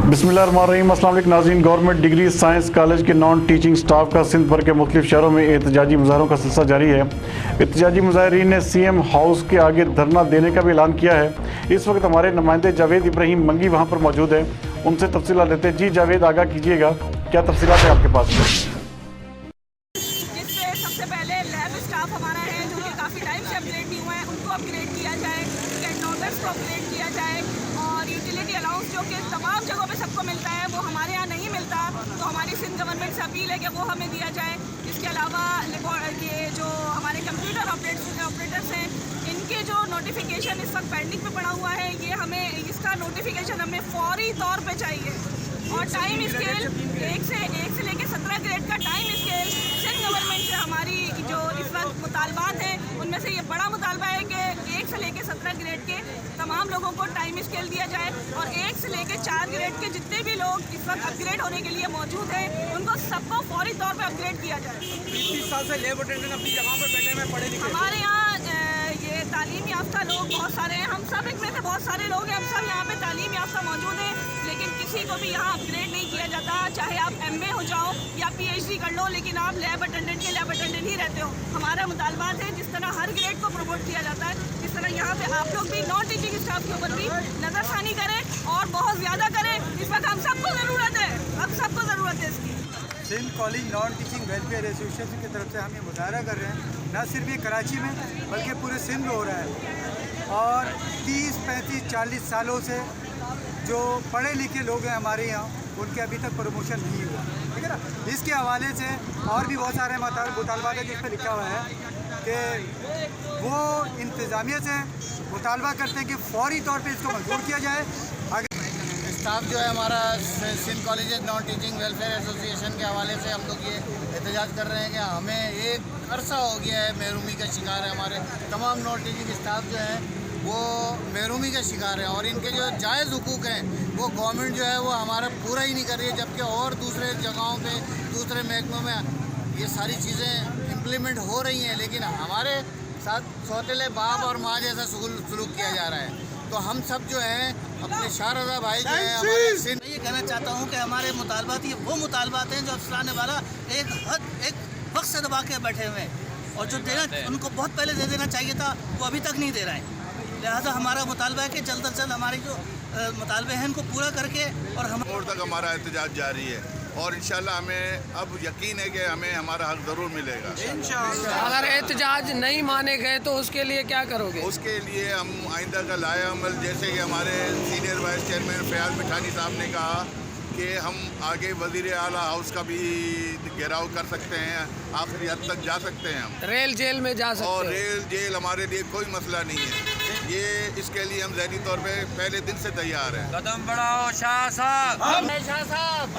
बिस्मिल्लाहिर्रहमानिर्रहीम। अस्सलाम वालेकुम नाज़रीन। गवर्नमेंट डिग्री साइंस कॉलेज के नॉन टीचिंग स्टाफ का सिंध भर के मुख्तलिफ शहरों में एहतजाजी मुजाहरों का सिलसिला जारी है। एहतजाजी मुजाहरीन ने CM हाउस के आगे धरना देने का भी ऐलान किया है। इस वक्त हमारे नुमाइंदे जावेद इब्राहिम मंगी वहाँ पर मौजूद है, उनसे तफसीलात लेते हैं। जी जावेद, आगाह कीजिएगा, क्या तफसीलात है आपके पास? जिससे सबसे पहले लैब स्टाफ हमारा है जो कि काफ़ी टाइम से अपग्रेड नहीं हुआ है, उनको अपग्रेड किया जाए, कैंटोनर्स को अपग्रेड किया जाए, और यूटिलिटी अलाउंस जो कि तमाम जगहों पे सबको मिलता है वो हमारे यहाँ नहीं मिलता, तो हमारी सिंध गवर्नमेंट से अपील है कि वो हमें दिया जाए। इसके अलावा ये जो हमारे कंप्यूटर ऑपरेटर्स हैं, इनके जो नोटिफिकेशन इस वक्त पेंडिंग पे पड़ा हुआ है, ये हमें इसका नोटिफिकेशन हमें फौरी तौर पे चाहिए। और टाइम स्केल 1 से लेकर 17 ग्रेड का टाइम स्केल सिंध गवर्नमेंट से हमारी जो इस वक्त मुतालबात हैं, उनमें से ये बड़ा मुतालबा है कि 1 से लेकर 17 ग्रेड के तमाम लोगों को टाइम स्केल दिया जाए, और 1 से लेकर 4 ग्रेड के जितने भी लोग इस वक्त अपग्रेड होने के लिए मौजूद हैं, उनको सबको फौरी तौर पर अपग्रेड किया जाए। 30 साल से लैब अटेंडेंट अपनी जगह पर बैठे हुए पढ़े लिखे। हमारे यहाँ ये तालीम याफ्ता लोग बहुत सारे हैं, हम सब एक में से बहुत सारे लोग हैं, हम सब यहाँ पे तालीम याफ्ता मौजूद हैं, लेकिन किसी को भी यहाँ अपग्रेड नहीं किया जाता। चाहे आप MA हो जाओ या PhD कर लो, लेकिन आप लैब अटेंडेंट ही रहते हो। हमारा मुतालबात है जिस तरह हर ग्रेड को प्रमोट किया जाता है, इस तरह यहाँ पे आप लोग भी नॉन टीचिंग स्टाफ के ऊपर भी नज़रसानी करें और बहुत ज़्यादा करें। इस वक्त हम सबको ज़रूरत है, हम सबको ज़रूरत है इसकी। Sindh college non teaching welfare association की तरफ से हम ये मुजाहरा कर रहे हैं, न सिर्फ ये कराची में बल्कि पूरे सिंध में हो रहा है। और 30, 35, 40 सालों से जो पढ़े लिखे लोग हैं हमारे यहाँ, उनके अभी तक प्रमोशन नहीं हुआ, ठीक है ना। इसके हवाले से और भी बहुत सारे मुतालबात हैं जिस पर लिखा हुआ है कि वो इंतज़ामिया से मुतालबा करते हैं कि फौरी तौर पर इसको मंजूर किया जाए। स्टाफ जो है हमारा Sindh college non teaching welfare association के हवाले से हम लोग ये एहतजाज कर रहे हैं कि हमें एक अरसा हो गया है महरूमी का शिकार है। हमारे तमाम नॉन टीचिंग स्टाफ जो है वो महरूमी का शिकार है, और इनके जो जायज़ हुकूक हैं वो गवर्नमेंट जो है वो हमारा पूरा ही नहीं कर रही है, जबकि और दूसरे जगहों पे दूसरे महकमों में ये सारी चीज़ें इम्प्लीमेंट हो रही हैं, लेकिन हमारे साथ सौतेले बाप और माँ जैसा सलूक किया जा रहा है। तो हम सब जो हैं अपने शारदा भाई जो है हमारे मैं ये कहना चाहता हूँ कि हमारे मुतालबात ये वो मुतालबात हैं जो अफसरान वाला एक वक्त से दबा के बैठे हुए हैं, और जो देना उनको बहुत पहले दे देना चाहिए था वो अभी तक नहीं दे रहे हैं। लिहाजा हमारा मुतालबा है कि जल्द अज जल्द हमारे जो मुतालबे हैं इनको पूरा करके और हम और तक हमारा एहतजाज जारी है, और इंशाल्लाह हमें अब यकीन है कि हमें हमारा हक ज़रूर मिलेगा। अगर एहतजाज नहीं माने गए तो उसके लिए क्या करोगे? उसके लिए हम आइंदा का लाया अमल, जैसे कि हमारे सीनियर वाइस चेयरमैन फयाज मिठानी साहब ने कहा कि हम आगे वज़ीर आला हाउस का भी घेराव कर सकते हैं, आखिरी हद तक जा सकते हैं, हम रेल जेल में जा सकते हैं। और रेल जेल हमारे लिए कोई मसला नहीं है। ये इसके लिए हम ज़हनी तौर पे पहले दिन से तैयार हैं। कदम बढ़ाओ शाह साहब, शाह साहब।